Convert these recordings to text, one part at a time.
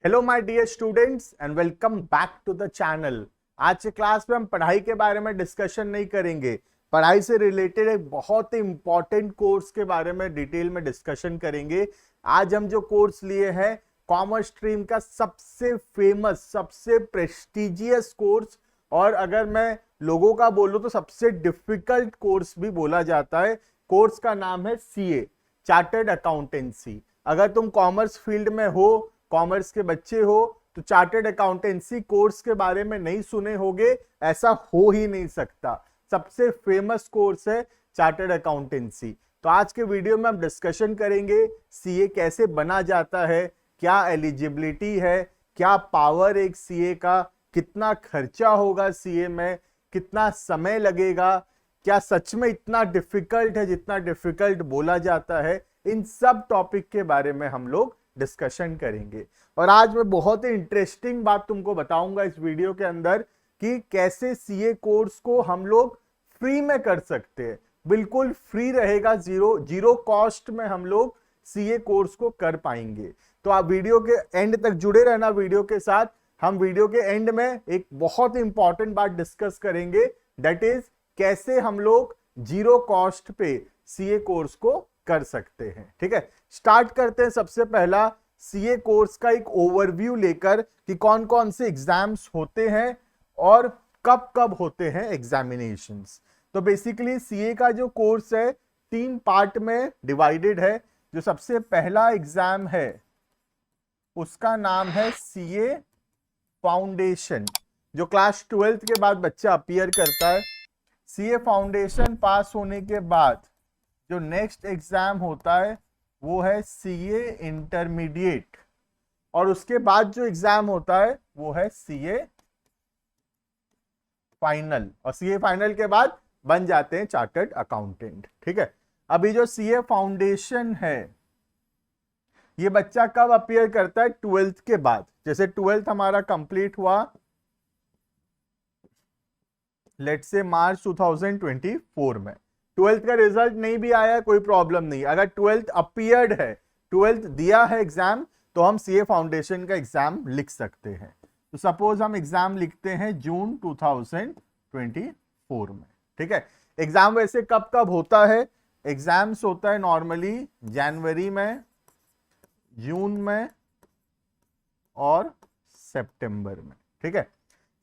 Hello my dear students and welcome back to the channel. आज के class में हम पढ़ाई के बारे में डिस्कशन नहीं करेंगे। पढ़ाई से रिलेटेड एक बहुत ही इंपॉर्टेंट कोर्स के बारे में डिटेल में डिस्कशन करेंगे। आज हम जो कोर्स लिए हैं कॉमर्स स्ट्रीम का सबसे फेमस, सबसे प्रेस्टिजियस कोर्स, और अगर मैं लोगों का बोलूं तो सबसे डिफिकल्ट कोर्स भी बोला जाता है। कोर्स का नाम है सीए, चार्टर्ड अकाउंटेंसी। अगर तुम कॉमर्स फील्ड में हो, कॉमर्स के बच्चे हो, तो चार्टर्ड अकाउंटेंसी कोर्स के बारे में नहीं सुने होगे, ऐसा हो ही नहीं सकता। सबसे फेमस कोर्स है चार्टर्ड अकाउंटेंसी। तो आज के वीडियो में हम डिस्कशन करेंगे सीए कैसे बना जाता है, क्या एलिजिबिलिटी है, क्या पावर एक सीए का, कितना खर्चा होगा सीए में, कितना समय लगेगा, क्या सच में इतना डिफिकल्ट है जितना डिफिकल्ट बोला जाता है। इन सब टॉपिक के बारे में हम लोग डिस्कशन करेंगे। और आज मैं बहुत ही इंटरेस्टिंग बात तुमको बताऊंगा इस वीडियो के अंदर कि कैसे सीए कोर्स को हम लोग फ्री में कर सकते हैं। बिल्कुल फ्री रहेगा, जीरो कॉस्ट में हम लोग सीए कोर्स को कर पाएंगे। तो आप वीडियो के एंड तक जुड़े रहना वीडियो के साथ। हम वीडियो के एंड में एक बहुत ही इंपॉर्टेंट बात डिस्कस करेंगे, दैट इज कैसे हम लोग जीरो कॉस्ट पे सीए कोर्स को कर सकते हैं। ठीक है, स्टार्ट करते हैं। सबसे पहला सीए कोर्स का एक ओवरव्यू लेकर कि कौन कौन से एग्जाम्स होते हैं और कब कब होते हैं एग्जामिनेशंस। तो बेसिकली सीए का जो कोर्स है 3 पार्ट में डिवाइडेड है। जो सबसे पहला एग्जाम है उसका नाम है सीए फाउंडेशन, जो क्लास 12th के बाद बच्चा अपीयर करता है। सीए फाउंडेशन पास होने के बाद जो नेक्स्ट एग्जाम होता है वो है सीए इंटरमीडिएट, और उसके बाद जो एग्जाम होता है वो है सीए फाइनल, और सीए फाइनल के बाद बन जाते हैं चार्टर्ड अकाउंटेंट। ठीक है, अभी जो सीए फाउंडेशन है ये बच्चा कब अपीयर करता है? 12th के बाद। जैसे 12th हमारा कंप्लीट हुआ लेट्स से मार्च 2024 में, 12th का रिजल्ट नहीं भी आया कोई प्रॉब्लम नहीं। अगर 12th अपीयर्ड है, 12th दिया है एग्जाम, तो हम सीए फाउंडेशन का एग्जाम लिख सकते हैं। तो सपोज हम एग्जाम लिखते हैं जून 2024 में। ठीक है, एग्जाम वैसे कब कब होता है? एग्जाम्स होता है नॉर्मली जनवरी में, जून में और सितंबर में। ठीक है,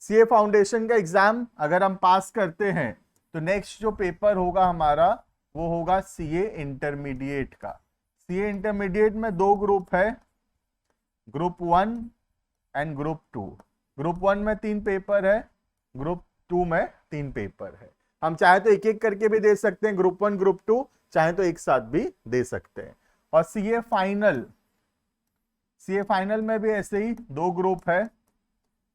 सीए फाउंडेशन का एग्जाम अगर हम पास करते हैं तो नेक्स्ट जो पेपर होगा हमारा वो होगा सीए इंटरमीडिएट का। सीए इंटरमीडिएट में 2 ग्रुप है, ग्रुप 1 एंड ग्रुप 2। ग्रुप 1 में 3 पेपर है, ग्रुप 2 में 3 पेपर है। हम चाहे तो एक एक करके भी दे सकते हैं, ग्रुप 1 ग्रुप 2, चाहे तो एक साथ भी दे सकते हैं। और सीए फाइनल में भी ऐसे ही 2 ग्रुप है,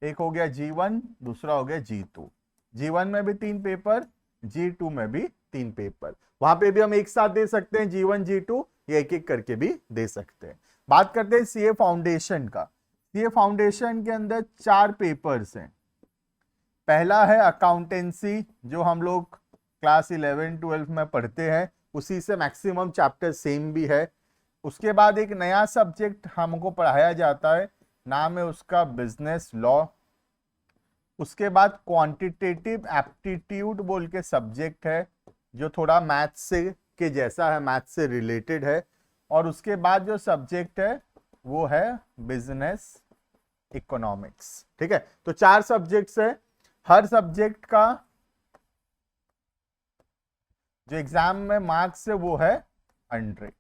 एक हो गया G1, दूसरा हो गया G2। G1 में भी 3 पेपर, G2 में भी 3 पेपर। वहां पे भी हम एक साथ दे सकते हैं G1 G2, या एक एक करके भी दे सकते हैं। बात करते हैं सीए फाउंडेशन का। सीए फाउंडेशन के अंदर 4 पेपर्स हैं। पहला है अकाउंटेंसी, जो हम लोग क्लास 11 12 में पढ़ते हैं, उसी से मैक्सिमम चैप्टर सेम भी है। उसके बाद एक नया सब्जेक्ट हमको पढ़ाया जाता है, नाम है उसका बिजनेस लॉ। उसके बाद क्वांटिटेटिव एप्टीट्यूड बोल के सब्जेक्ट है, जो थोड़ा मैथ्स से के जैसा है, मैथ्स से रिलेटेड है। और उसके बाद जो सब्जेक्ट है वो है बिजनेस इकोनॉमिक्स। ठीक है, तो 4 सब्जेक्ट्स है। हर सब्जेक्ट का जो एग्जाम में मार्क्स है वो है 100।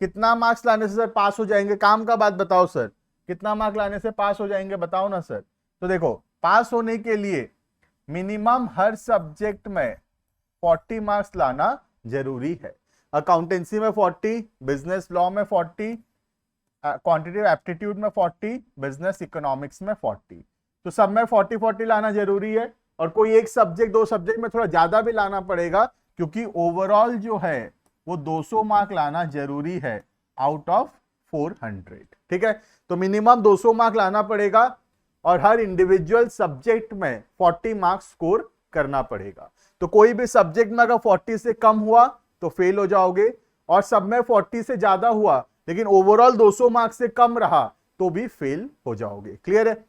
कितना मार्क्स लाने से सर पास हो जाएंगे? काम का बात बताओ सर, कितना मार्क्स लाने से पास हो जाएंगे, बताओ ना सर। तो देखो, पास होने के लिए मिनिमम हर सब्जेक्ट में 40 मार्क्स लाना जरूरी है। अकाउंटेंसी में 40, बिजनेस लॉ में 40, क्वांटिटेटिव एप्टीट्यूड में 40, बिजनेस इकोनॉमिक्स में 40। तो सब में 40-40 लाना जरूरी है। और कोई एक सब्जेक्ट 2 सब्जेक्ट में थोड़ा ज्यादा भी लाना पड़ेगा, क्योंकि ओवरऑल जो है वो 200 मार्क लाना जरूरी है आउट ऑफ 400। ठीक है, तो मिनिमम 200 मार्क लाना पड़ेगा, और हर इंडिविजुअल सब्जेक्ट में 40 मार्क्स स्कोर करना पड़ेगा। तो कोई भी सब्जेक्ट में अगर 40 से कम हुआ तो फेल हो जाओगे, और सब में 40 से ज्यादा हुआ लेकिन ओवरऑल 200 मार्क्स से कम रहा तो भी फेल हो जाओगे। क्लियर है?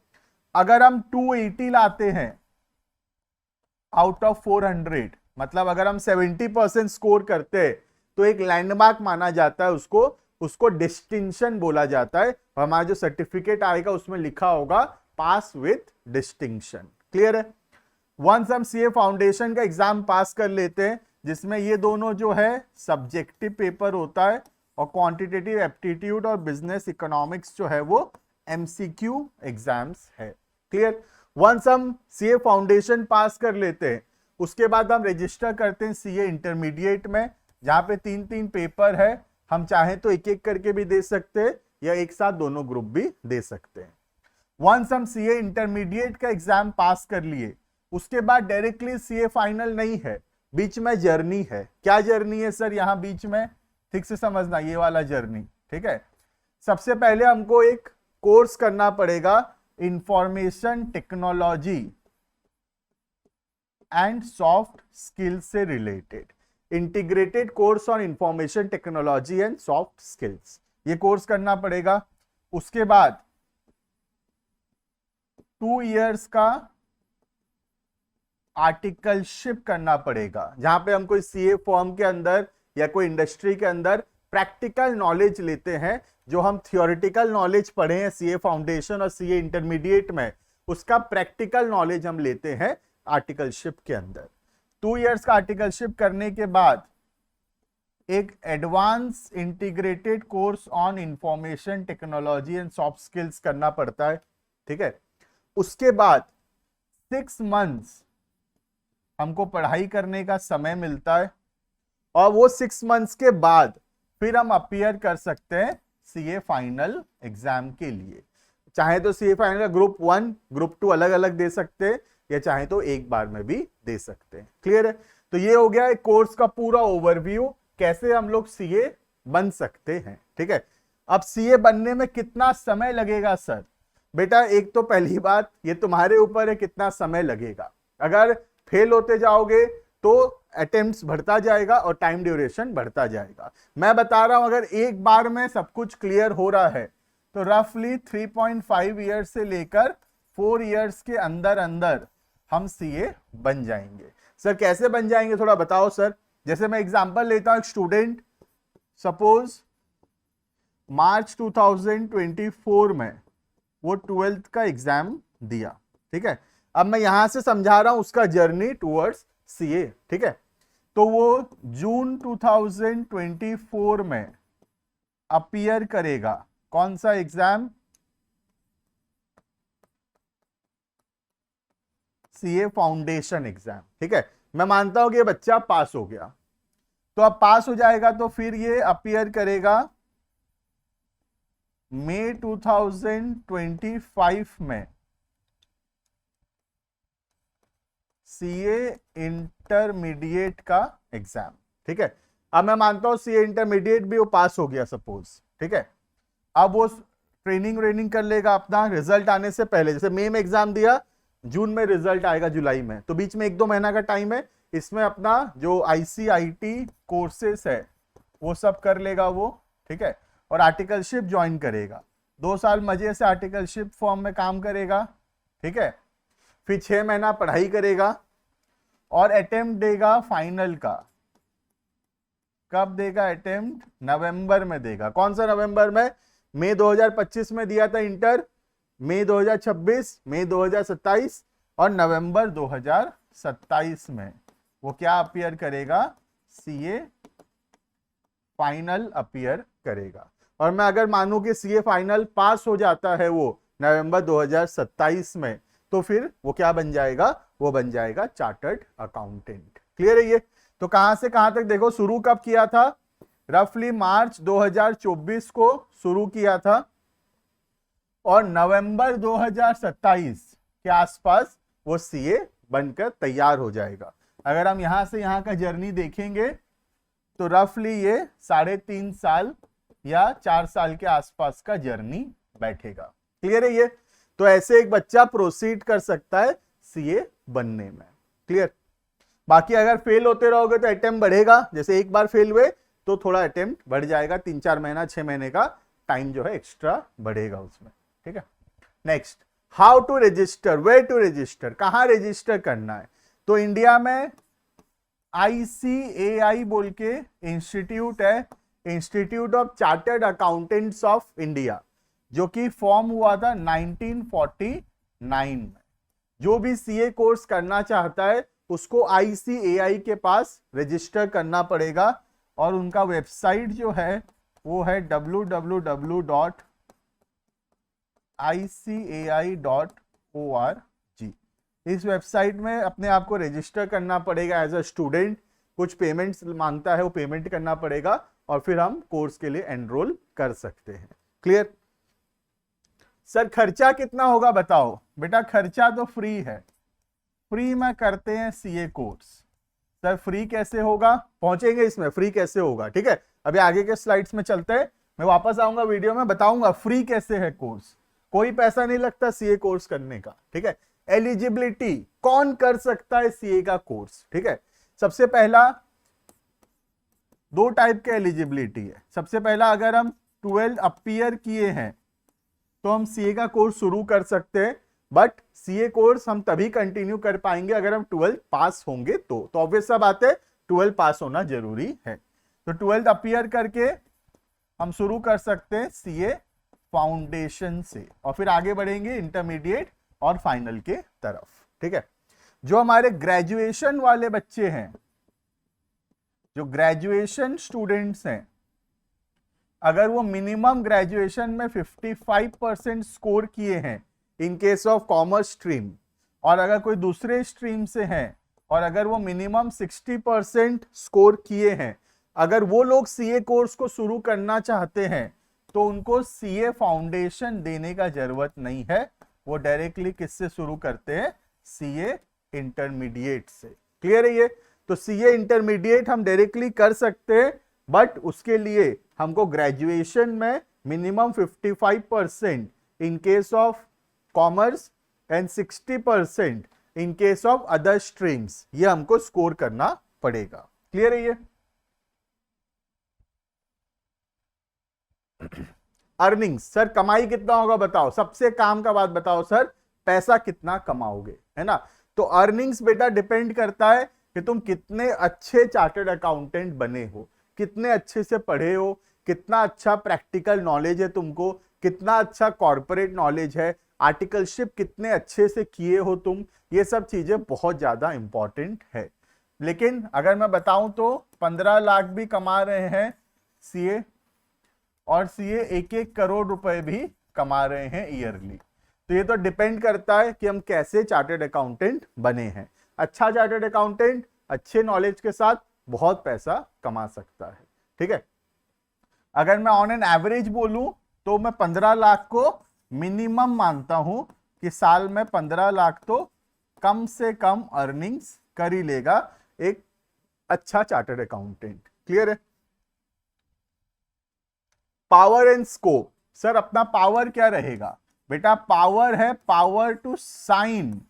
अगर हम 280 लाते हैं आउट ऑफ 400, मतलब अगर हम 70% स्कोर करते हैं तो एक लैंडमार्क माना जाता है उसको, उसको डिस्टिंक्शन बोला जाता है। हमारा जो सर्टिफिकेट आएगा उसमें लिखा होगा पास विथ डिस्टिंक्शन। क्लियर है? वंस हम सीए फाउंडेशन का एग्जाम पास कर लेते हैं, जिसमें ये दोनों जो है सब्जेक्टिव पेपर होता है और क्वांटिटेटिव एप्टीट्यूड और बिजनेस इकोनॉमिक्स जो है वो एमसीक्यू एग्जाम्स है। क्लियर? वंस हम सीए फाउंडेशन पास कर लेते हैं, उसके बाद हम रजिस्टर करते हैं सीए इंटरमीडिएट में, जहां पे 3-3 पेपर है। हम चाहें तो एक एक करके भी दे सकते हैं या एक साथ दोनों ग्रुप भी दे सकते हैं। वंस हम सीए इंटरमीडिएट का एग्जाम पास कर लिए, उसके बाद डायरेक्टली सीए फाइनल नहीं है, बीच में जर्नी है। क्या जर्नी है सर यहां बीच में? ठीक से समझना, ये वाला जर्नी। ठीक है? सबसे पहले हमको एक कोर्स करना पड़ेगा, information technology and soft skills से related, integrated course on information technology and soft skills, ये कोर्स करना पड़ेगा। उसके बाद 2 इयर्स का आर्टिकलशिप करना पड़ेगा, जहां पे हम कोई सीए फर्म के अंदर या कोई इंडस्ट्री के अंदर प्रैक्टिकल नॉलेज लेते हैं। जो हम थियोरेटिकल नॉलेज पढ़े हैं सीए फाउंडेशन और सीए इंटरमीडिएट में, उसका प्रैक्टिकल नॉलेज हम लेते हैं आर्टिकलशिप के अंदर। 2 इयर्स का आर्टिकलशिप करने के बाद एक advance integrated course on information technology and soft skills करना पड़ता है। ठीक है? उसके बाद 6 मंथ्स हमको पढ़ाई करने का समय मिलता है और वो 6 मंथ्स के बाद फिर हम अपीयर कर सकते हैं सीए फाइनल एग्जाम के लिए। चाहे तो सीए फाइनल ग्रुप 1 ग्रुप 2 अलग अलग दे सकते हैं या चाहे तो एक बार में भी दे सकते हैं। क्लियर है? तो ये हो गया एक कोर्स का पूरा ओवरव्यू, कैसे हम लोग सीए बन सकते हैं। ठीक है? अब सीए बनने में कितना समय लगेगा सर? बेटा एक तो पहली बात ये तुम्हारे ऊपर है कितना समय लगेगा। अगर फेल होते जाओगे तो अटेम्प्ट्स बढ़ता जाएगा और टाइम ड्यूरेशन बढ़ता जाएगा। मैं बता रहा हूं अगर एक बार में सब कुछ क्लियर हो रहा है तो रफली 3.5 ईयर्स से लेकर 4 ईयर्स के अंदर अंदर हम सीए बन जाएंगे। सर कैसे बन जाएंगे थोड़ा बताओ सर। जैसे मैं एग्जांपल लेता हूं, एक स्टूडेंट सपोज मार्च 2024 में वो 12th का एग्जाम दिया। ठीक है? अब मैं यहां से समझा रहा हूं उसका जर्नी टुवर्ड्स सीए। ठीक है? तो वो जून 2024 में अपीयर करेगा कौन सा एग्जाम? CA foundation exam. ठीक है? मैं मानता हूं कि ये बच्चा पास हो गया, तो अब पास हो जाएगा तो फिर ये अपीयर करेगा मई 2025 में सीए इंटरमीडिएट का एग्जाम। ठीक है? अब मैं मानता हूं सीए इंटरमीडिएट भी वो पास हो गया सपोज। ठीक है? अब वो ट्रेनिंग कर लेगा अपना, रिजल्ट आने से पहले, जैसे मई में एग्जाम दिया, जून में रिजल्ट आएगा जुलाई में, तो बीच में 1-2 महीना का टाइम है। इसमें अपना जो आईसीआईटी कोर्सेस है वो सब कर लेगा वो। ठीक है? और आर्टिकलशिप ज्वाइन करेगा, 2 साल मजे से आर्टिकलशिप फॉर्म में काम करेगा। ठीक है? फिर 6 महीना पढ़ाई करेगा और अटेम्प्ट देगा फाइनल का। कब देगा अटेम्प्ट? नवंबर में देगा। कौन सा नवंबर में? मई 2025 में दिया था इंटर, मई 2026, मई 2027 और नवंबर 2027 में वो क्या अपीयर करेगा? सीए फाइनल अपीयर करेगा। और मैं अगर मानूं कि सीए फाइनल पास हो जाता है वो नवंबर 2027 में, तो फिर वो क्या बन जाएगा? वो बन जाएगा चार्टर्ड अकाउंटेंट। क्लियर है ये? तो कहां से कहां तक देखो, शुरू कब किया था? रफली मार्च 2024 को शुरू किया था और नवंबर 2027 के आसपास वो सीए बनकर तैयार हो जाएगा। अगर हम यहां से यहां का जर्नी देखेंगे तो रफली ये 3.5 साल या 4 साल के आसपास का जर्नी बैठेगा। क्लियर है ये? तो ऐसे एक बच्चा प्रोसीड कर सकता है सीए बनने में। क्लियर? बाकी अगर फेल होते रहोगे तो अटेम्प्ट बढ़ेगा, जैसे एक बार फेल हुए तो थोड़ा अटेम्प्ट बढ़ जाएगा, 3-4 महीना 6 महीने का टाइम जो है एक्स्ट्रा बढ़ेगा उसमें, ठीक है। Next, how to register, where to register, कहां रजिस्टर करना है। तो इंडिया में ICAI बोल के इंस्टीट्यूट है, institute of chartered accountants of India, जो कि फॉर्म हुआ था 1949 में। जो भी CA कोर्स करना चाहता है उसको ICAI के पास रजिस्टर करना पड़ेगा, और उनका वेबसाइट जो है वो है www.icai.org। इस वेबसाइट में अपने आप को रजिस्टर करना पड़ेगा एज अ स्टूडेंट, कुछ पेमेंट्स मांगता है वो पेमेंट करना पड़ेगा, और फिर हम कोर्स के लिए एनरोल कर सकते हैं। क्लियर। सर खर्चा कितना होगा बताओ। बेटा खर्चा तो फ्री है, फ्री में करते हैं CA कोर्स। सर फ्री कैसे होगा, पहुंचेंगे इसमें फ्री कैसे होगा, ठीक है। अभी आगे के स्लाइड्स में चलते हैं, मैं वापस आऊंगा वीडियो में बताऊंगा फ्री कैसे है कोर्स। कोई पैसा नहीं लगता CA कोर्स करने का, ठीक है। एलिजिबिलिटी, कौन कर सकता है CA का कोर्स, ठीक है। सबसे पहला 2 टाइप के एलिजिबिलिटी है। सबसे पहला, अगर हम 12 अपीयर किए हैं तो हम CA का कोर्स शुरू कर सकते हैं, बट CA कोर्स हम तभी कंटिन्यू कर पाएंगे अगर हम 12 पास होंगे तो ऑब्वियस सा बात है 12 पास होना जरूरी है। तो 12 अपीयर करके हम शुरू कर सकते हैं CA फाउंडेशन से, और फिर आगे बढ़ेंगे इंटरमीडिएट और फाइनल के तरफ, ठीक है। जो हमारे ग्रेजुएशन वाले बच्चे हैं, जो ग्रेजुएशन स्टूडेंट्स हैं, अगर वो मिनिमम ग्रेजुएशन में 55% स्कोर किए हैं in case of commerce stream, और अगर कोई दूसरे स्ट्रीम से हैं और अगर वो मिनिमम 60% स्कोर किए हैं, अगर वो लोग CA कोर्स को शुरू करना चाहते हैं तो उनको CA फाउंडेशन देने का जरूरत नहीं है, वो डायरेक्टली किससे शुरू करते हैं, CA इंटरमीडिएट से। क्लियर है ये। तो CA इंटरमीडिएट हम डायरेक्टली कर सकते हैं, बट उसके लिए हमको ग्रेजुएशन में minimum 55% in case of commerce and 60% in case of other streams, ये हमको स्कोर करना पड़ेगा। क्लियर है ये। अर्निंग्स, सर कमाई कितना होगा बताओ, सबसे काम का बात बताओ सर, पैसा कितना कमाओगे, है ना। तो अर्निंग्स बेटा डिपेंड करता है कि तुम कितने अच्छे चार्टर्ड अकाउंटेंट बने हो, कितने अच्छे से पढ़े हो, कितना अच्छा प्रैक्टिकल नॉलेज है तुमको, कितना अच्छा कॉर्पोरेट नॉलेज है, आर्टिकलशिप कितने अच्छे से किए हो तुम, ये सब चीजें बहुत ज्यादा इंपॉर्टेंट है। लेकिन अगर मैं बताऊं तो 15 लाख भी कमा रहे हैं CA, और CA 1-1 करोड़ रुपए भी कमा रहे हैं ईयरली। तो ये तो डिपेंड करता है कि हम कैसे चार्टर्ड अकाउंटेंट बने हैं। अच्छा चार्टर्ड अकाउंटेंट अच्छे नॉलेज के साथ बहुत पैसा कमा सकता है, ठीक है। अगर मैं ऑन एन एवरेज बोलूं तो मैं 15 लाख को मिनिमम मानता हूं कि साल में 15 लाख तो कम से कम अर्निंग्स कर ही लेगा एक अच्छा चार्टर्ड अकाउंटेंट। क्लियर है। पावर एंड स्कोप, सर अपना पावर क्या रहेगा बेटा, पावर है power to sign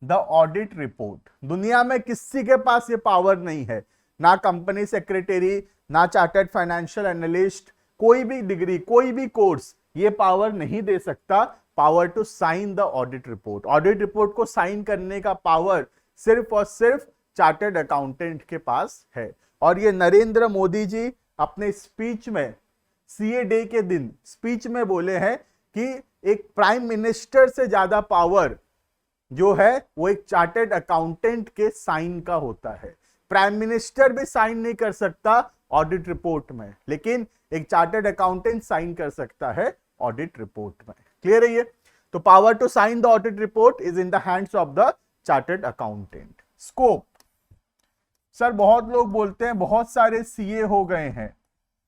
the audit report. दुनिया में किसी के पास ये पावर नहीं है, ना कंपनी सेक्रेटरी, ना चार्टर्ड फाइनेंशियल एनालिस्ट, कोई भी डिग्री, कोई भी कोर्स ये पावर नहीं दे सकता, power to sign the audit report. Audit report को साइन करने का पावर सिर्फ और सिर्फ चार्टर्ड अकाउंटेंट के पास है। और ये नरेंद्र मोदी जी अपने स्पीच में CA डे के दिन स्पीच में बोले हैं कि एक प्राइम मिनिस्टर से ज्यादा पावर जो है वो एक चार्टर्ड अकाउंटेंट के साइन का होता है। प्राइम मिनिस्टर भी साइन नहीं कर सकता ऑडिट रिपोर्ट में, लेकिन एक चार्टर्ड अकाउंटेंट साइन कर सकता है ऑडिट रिपोर्ट में। क्लियर है ये। तो power to sign the audit report is in the hands of the chartered accountant. Scope, sir बहुत लोग बोलते हैं बहुत सारे CA हो गए हैं,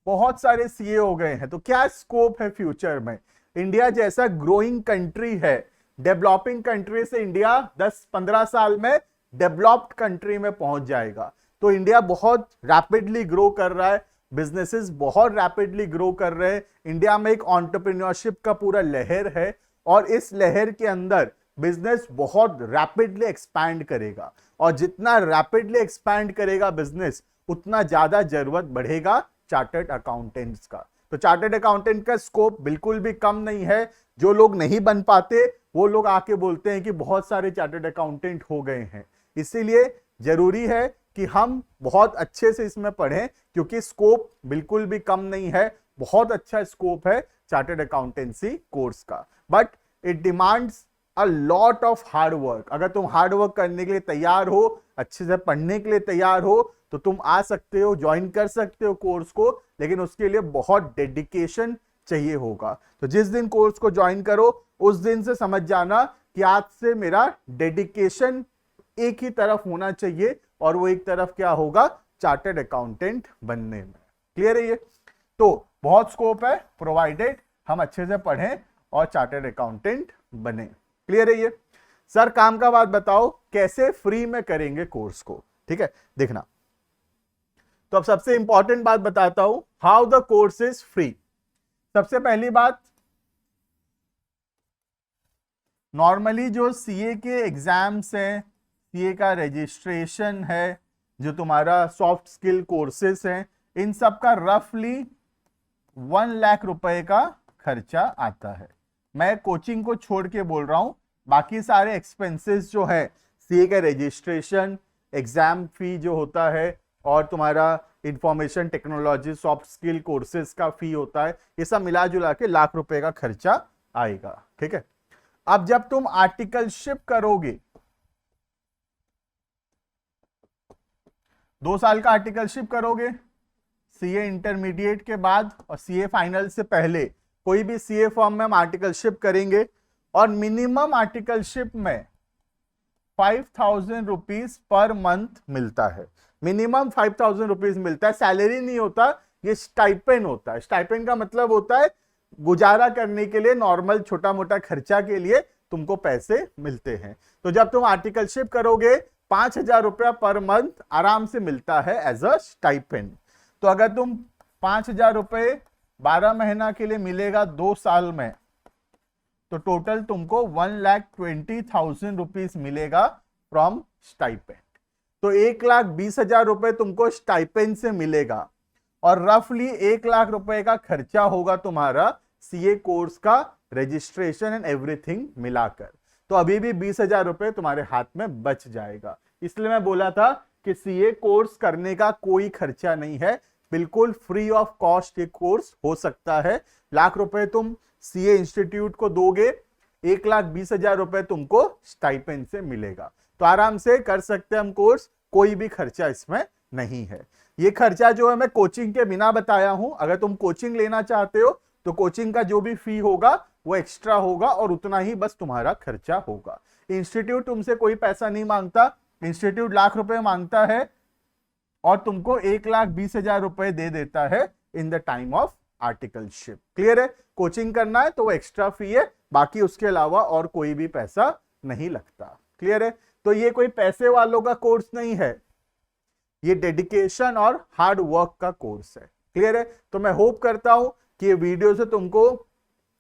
बहुत सारे CA हो गए हैं, तो क्या स्कोप है फ्यूचर में। इंडिया जैसा ग्रोइंग कंट्री है, डेवलपिंग कंट्री से इंडिया 10-15 साल में डेवलप्ड कंट्री में पहुंच जाएगा। तो इंडिया बहुत रैपिडली ग्रो कर रहा है, बिजनेसेस बहुत रैपिडली ग्रो कर रहे हैं, इंडिया में एक एंटरप्रेन्योरशिप का पूरा लहर है, और इस लहर के अंदर बिजनेस बहुत रैपिडली एक्सपैंड करेगा, और जितना रैपिडली एक्सपैंड करेगा बिजनेस उतना ज्यादा जरूरत बढ़ेगा चार्टर्ड अकाउंटेंट्स का। तो चार्टर्ड अकाउंटेंट का स्कोप बिल्कुल भी कम नहीं है। जो लोग नहीं बन पाते वो लोग आके बोलते हैं कि बहुत सारे चार्टर्ड अकाउंटेंट हो गए हैं। इसीलिए जरूरी है कि हम बहुत अच्छे से इसमें पढ़ें, क्योंकि स्कोप बिल्कुल भी कम नहीं है, बहुत अच्छा स्कोप है चार्टर्ड अकाउंटेंसी कोर्स का। But it demands a lot of hard work. अगर तुम हार्ड वर्क करने के लिए तैयार हो, अच्छे से पढ़ने के लिए तैयार हो, तो तुम आ सकते हो, ज्वाइन कर सकते हो कोर्स को, लेकिन उसके लिए बहुत डेडिकेशन चाहिए होगा। तो जिस दिन कोर्स को ज्वाइन करो उस दिन से समझ जाना कि आज से मेरा डेडिकेशन एक ही तरफ होना चाहिए, और वो एक तरफ क्या होगा, चार्टर्ड अकाउंटेंट बनने में। क्लियर है ये? तो बहुत स्कोप है, प्रोवाइडेड हम अच्छे से पढ़ें और चार्टर्ड अकाउंटेंट बने। क्लियर है ये? सर काम का बात बताओ, कैसे फ्री में करेंगे कोर्स को? ठीक है, देखना। तो अब सबसे इंपॉर्टेंट बात बताता हूं, how the course is free. सबसे पहली बात, नॉर्मली जो सीए के एग्जाम्स हैं, सीए का रजिस्ट्रेशन है, जो तुम्हारा सॉफ्ट स्किल कोर्सेस हैं, इन सब का रफली 1 लाख रुपए का खर्चा आता है। मैं कोचिंग को छोड़ के बोल रहा हूं, बाकी सारे एक्सपेंसेस जो है, सीए का रजिस्ट्रेशन, एग्जाम फी जो होता है, और तुम्हारा information technology soft skill courses का फी होता है, ये सब मिला जुला के 1 लाख रुपए का खर्चा आएगा। ठीक है, अब जब तुम आर्टिकलशिप करोगे, 2 साल का आर्टिकलशिप करोगे सीए इंटरमीडिएट के बाद और सीए फाइनल से पहले, कोई भी सीए फॉर्म में हम आर्टिकलशिप करेंगे, और मिनिमम आर्टिकलशिप में 5,000 रुपीज पर मंथ मिलता है। मिनिमम 5,000 रुपीज मिलता है, सैलरी नहीं होता, ये स्टाइपेंड होता है। स्टाइपेंड का मतलब होता है गुजारा करने के लिए, नॉर्मल छोटा मोटा खर्चा के लिए तुमको पैसे मिलते हैं। तो जब तुम आर्टिकलशिप करोगे 5,000 रुपया पर मंथ आराम से मिलता है एज अ स्टाइपेंड। तो अगर तुम 5,000 रुपए 12 महीना के लिए मिलेगा 2 साल में, तो टोटल तुमको 1,20,000 रुपीज मिलेगा फ्रॉम स्टाइपेंड। तो 1,20,000 रुपए तुमको स्टाइपेंड से मिलेगा, और रफली 1 लाख रुपए का खर्चा होगा तुम्हारा सीए कोर्स का रजिस्ट्रेशन एंड एवरीथिंग मिलाकर। तो अभी भी 20,000 रुपए तुम्हारे हाथ में बच जाएगा। इसलिए मैं बोला था कि सीए कोर्स करने का कोई खर्चा नहीं है, बिल्कुल फ्री ऑफ कॉस्ट ये कोर्स हो सकता है। 1 लाख रुपए तुम सीए इंस्टीट्यूट को दोगे, 1,20,000 रुपए तुमको स्टाइपेंड से मिलेगा। तो आराम से कर सकते हैं हम कोर्स, कोई भी खर्चा इसमें नहीं है। ये खर्चा जो है मैं कोचिंग के बिना बताया हूं। अगर तुम कोचिंग लेना चाहते हो तो कोचिंग का जो भी फी होगा वो एक्स्ट्रा होगा, और उतना ही बस तुम्हारा खर्चा होगा। इंस्टीट्यूट तुमसे कोई पैसा नहीं मांगता, इंस्टीट्यूट 1 लाख रुपए मांगता है और तुमको 1,20,000 रुपए दे देता है in the time of articleship. Clear है? कोचिंग करना है तो वो एक्स्ट्रा फी है, बाकी उसके अलावा और कोई भी पैसा नहीं लगता। क्लियर है? तो ये कोई पैसे वालों का कोर्स नहीं है, ये डेडिकेशन और हार्ड वर्क का कोर्स है। क्लियर है? तो मैं होप करता हूं कि ये वीडियो से तुमको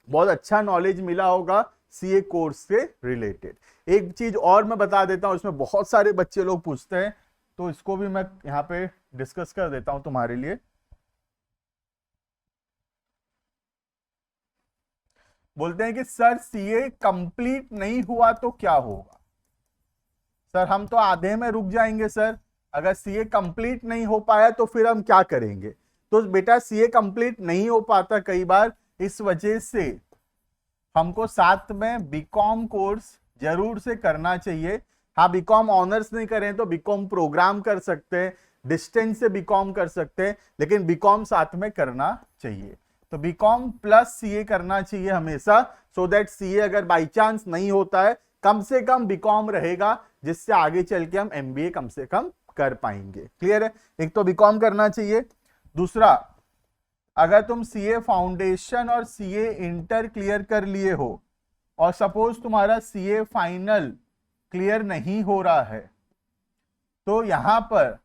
बहुत अच्छा नॉलेज मिला होगा सीए कोर्स से रिलेटेड। एक चीज और मैं बता देता हूं, इसमें बहुत सारे बच्चे लोग पूछते हैं, तो इसको भी मैं यहां पे डिस्कस कर देता हूं तुम्हारे लिए। बोलते हैं कि सर सीए कंप्लीट नहीं हुआ तो क्या होगा? सर हम तो आधे में रुक जाएंगे सर, अगर सीए कंप्लीट नहीं हो पाया तो फिर हम क्या करेंगे? तो बेटा सीए कंप्लीट नहीं हो पाता कई बार, इस वजह से हमको साथ में बीकॉम कोर्स जरूर से करना चाहिए। हाँ, बीकॉम ऑनर्स नहीं करें तो बीकॉम प्रोग्राम कर सकते हैं, डिस्टेंस से बीकॉम कर सकते हैं, लेकिन बीकॉम साथ में करना चाहिए। तो बीकॉम प्लस सीए करना चाहिए हमेशा, सो दैट सीए अगर बाई चांस नहीं होता है कम से कम बीकॉम रहेगा, जिससे आगे चल के हम एमबीए कम से कम कर पाएंगे। क्लियर है? एक तो बीकॉम करना चाहिए। दूसरा, अगर तुम सीए फाउंडेशन और सीए इंटर क्लियर कर लिए हो और सपोज तुम्हारा सीए फाइनल क्लियर नहीं हो रहा है, तो यहां पर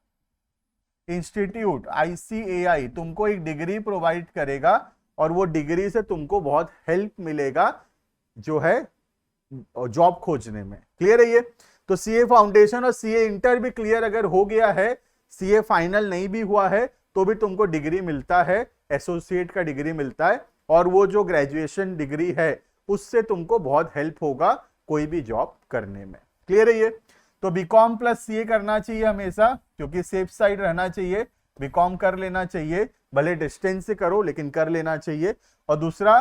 इंस्टीट्यूट आईसीएआई तुमको एक डिग्री प्रोवाइड करेगा, और वो डिग्री से तुमको बहुत हेल्प मिलेगा जो है जॉब खोजने में। क्लियर है ये? तो सीए फाउंडेशन और सीए इंटर भी क्लियर अगर हो गया है, सीए फाइनल नहीं भी हुआ है, तो भी तुमको डिग्री मिलता है, एसोसिएट का डिग्री मिलता है, और वो जो ग्रेजुएशन डिग्री है उससे तुमको बहुत हेल्प होगा कोई भी जॉब करने में। क्लियर है ये? तो बीकॉम प्लस सीए करना चाहिए हमेशा, क्योंकि सेफ साइड रहना चाहिए, बीकॉम कर लेना चाहिए, भले डिस्टेंस से करो लेकिन कर लेना चाहिए। और दूसरा,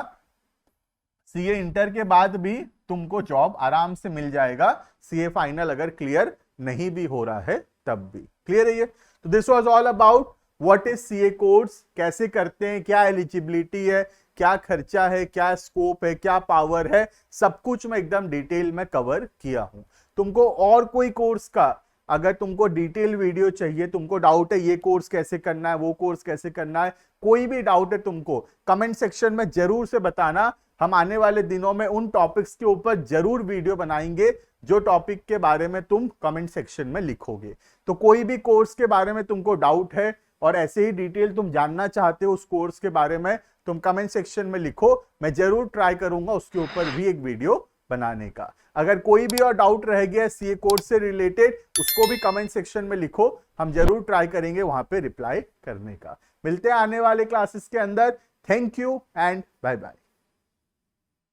सीए इंटर के बाद भी तुमको जॉब आराम से मिल जाएगा, सीए फाइनल अगर क्लियर नहीं भी हो रहा है तब भी। क्लियर है ये? तो this was all about what is CA course, कैसे करते हैं, क्या एलिजिबिलिटी है, क्या खर्चा है, क्या स्कोप है, क्या पावर है, सब कुछ मैं एकदम डिटेल में कवर किया हूं। तुमको और कोई कोर्स का अगर तुमको डिटेल वीडियो चाहिए, तुमको डाउट है ये कोर्स कैसे करना है, वो कोर्स कैसे करना है, कोई भी डाउट है तुमको, कमेंट सेक्शन में जरूर से बताना। हम आने वाले दिनों में उन टॉपिक्स के ऊपर जरूर वीडियो बनाएंगे जो टॉपिक के बारे में तुम कमेंट सेक्शन में लिखोगे। तो कोई भी कोर्स के बारे में तुमको डाउट है और ऐसे ही डिटेल तुम जानना चाहते हो उस कोर्स के बारे में, तुम कमेंट सेक्शन में लिखो, मैं जरूर ट्राई करूंगा उसके ऊपर भी एक वीडियो बनाने का। अगर कोई भी और डाउट रह गया सीए कोर्स से रिलेटेड, उसको भी कमेंट सेक्शन में लिखो, हम जरूर ट्राई करेंगे वहां पे रिप्लाई करने का। मिलते हैं आने वाले क्लासेस के अंदर। Thank you and bye bye.